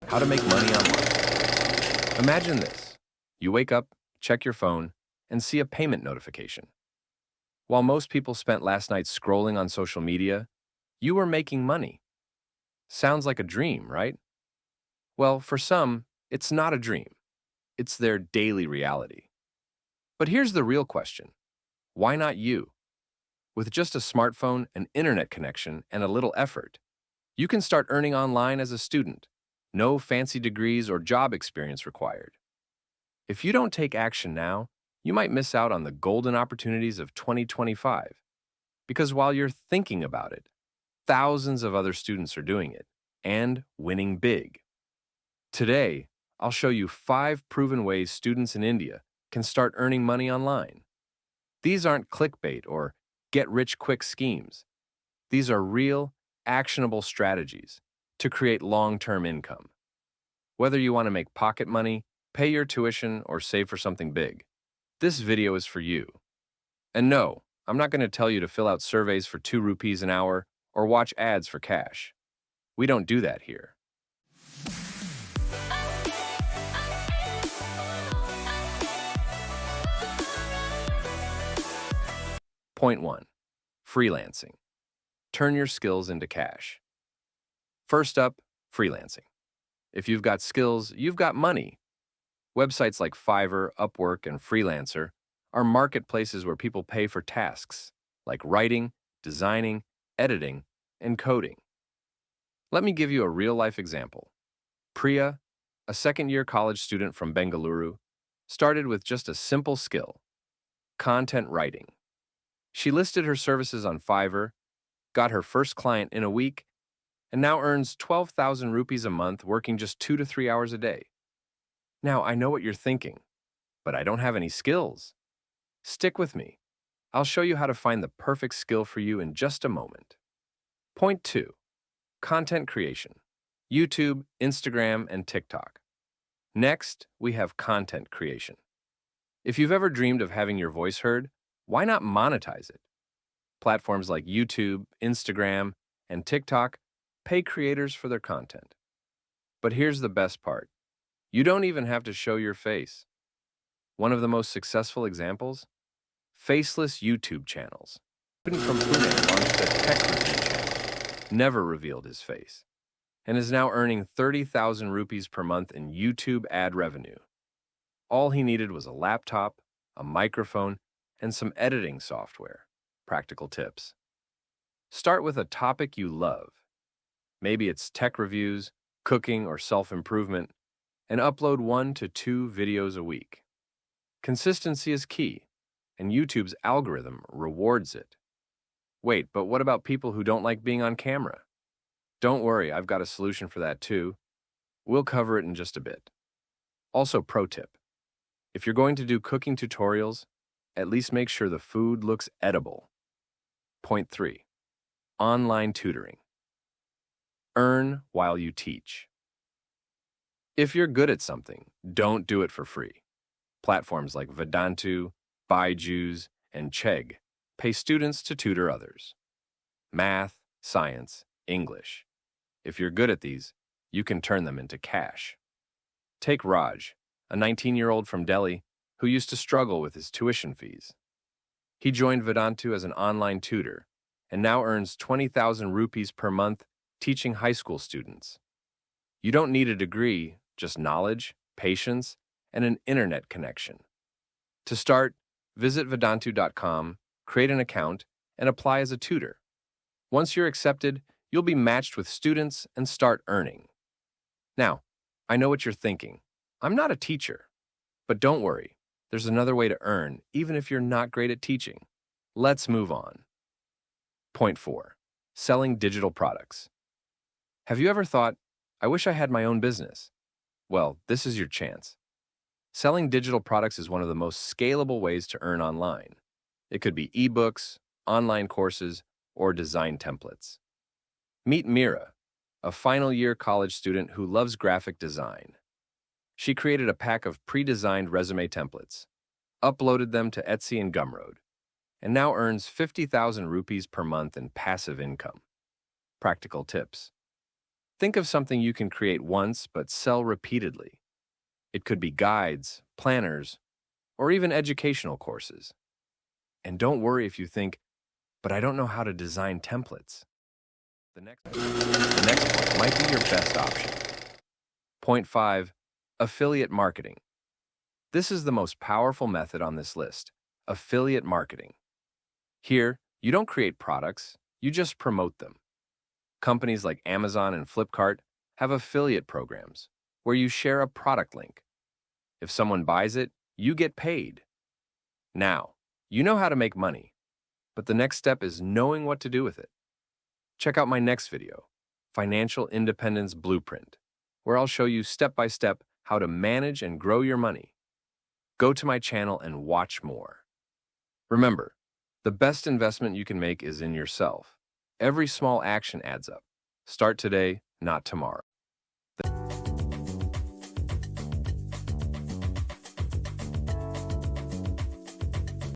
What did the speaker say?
How to make money online. Imagine this. You wake up, check your phone, and see a payment notification. While most people spent last night scrolling on social media, you were making money. Sounds like a dream, right? Well, for some, it's not a dream. It's their daily reality. But here's the real question. Why not you? With just a smartphone, an internet connection, and a little effort, you can start earning online as a student. No fancy degrees or job experience required. If you don't take action now, you might miss out on the golden opportunities of 2025. Because while you're thinking about it, thousands of other students are doing it and winning big. Today, I'll show you 5 proven ways students in India can start earning money online. These aren't clickbait or get-rich-quick schemes. These are real, actionable strategies to create long-term income. Whether you want to make pocket money, pay your tuition, or save for something big, this video is for you. And no, I'm not going to tell you to fill out surveys for 2 rupees an hour or watch ads for cash. We don't do that here. Point 1. Freelancing. Turn your skills into cash. First up, freelancing. If you've got skills, you've got money. Websites like Fiverr, Upwork, and Freelancer are marketplaces where people pay for tasks like writing, designing, editing, and coding. Let me give you a real-life example. Priya, a second-year college student from Bengaluru, started with just a simple skill: content writing. She listed her services on Fiverr, got her first client in a week, and now earns 12,000 rupees a month working just 2 to 3 hours a day. Now, I know what you're thinking, but I don't have any skills. Stick with me. I'll show you how to find the perfect skill for you in just a moment. Point 2. Content creation. YouTube, Instagram, and TikTok. Next, we have content creation. If you've ever dreamed of having your voice heard, why not monetize it? Platforms like YouTube, Instagram, and TikTok pay creators for their content. But here's the best part. You don't even have to show your face. One of the most successful examples? Faceless YouTube channels. Student from Pune launched a tech review channel, never revealed his face, and is now earning 30,000 rupees per month in YouTube ad revenue. All he needed was a laptop, a microphone, and some editing software. Practical tips. Start with a topic you love. Maybe it's tech reviews, cooking, or self-improvement, and upload 1 to 2 videos a week. Consistency is key, and YouTube's algorithm rewards it. Wait, but what about people who don't like being on camera? Don't worry, I've got a solution for that too. We'll cover it in just a bit. Also, pro tip. If you're going to do cooking tutorials, at least make sure the food looks edible. Point 3. Online tutoring. Earn while you teach. If you're good at something, don't do it for free. Platforms like Vedantu, and Chegg pay students to tutor others. Math, science, English. If you're good at these, you can turn them into cash. Take Raj, a 19-year-old from Delhi who used to struggle with his tuition fees. He joined Vedantu as an online tutor and now earns 20,000 rupees per month teaching high school students. You don't need a degree, just knowledge, patience, and an internet connection. To start, visit Vedantu.com, create an account, and apply as a tutor. Once you're accepted, you'll be matched with students and start earning. Now, I know what you're thinking. I'm not a teacher. But don't worry, there's another way to earn, even if you're not great at teaching. Let's move on. Point 4. Selling digital products. Have you ever thought, I wish I had my own business? Well, this is your chance. Selling digital products is one of the most scalable ways to earn online. It could be eBooks, online courses, or design templates. Meet Mira, a final-year college student who loves graphic design. She created a pack of pre-designed resume templates, uploaded them to Etsy and Gumroad, and now earns 50,000 rupees per month in passive income. Practical tips. Think of something you can create once but sell repeatedly. It could be guides, planners, or even educational courses. And don't worry if you think, but I don't know how to design templates. The next point might be your best option. Point 5. Affiliate marketing. This is the most powerful method on this list, affiliate marketing. Here, you don't create products, you just promote them. Companies like Amazon and Flipkart have affiliate programs where you share a product link. If someone buys it, you get paid. Now, you know how to make money, but the next step is knowing what to do with it. Check out my next video, Financial Independence Blueprint, where I'll show you step-by-step how to manage and grow your money. Go to my channel and watch more. Remember, the best investment you can make is in yourself. Every small action adds up. Start today, not tomorrow.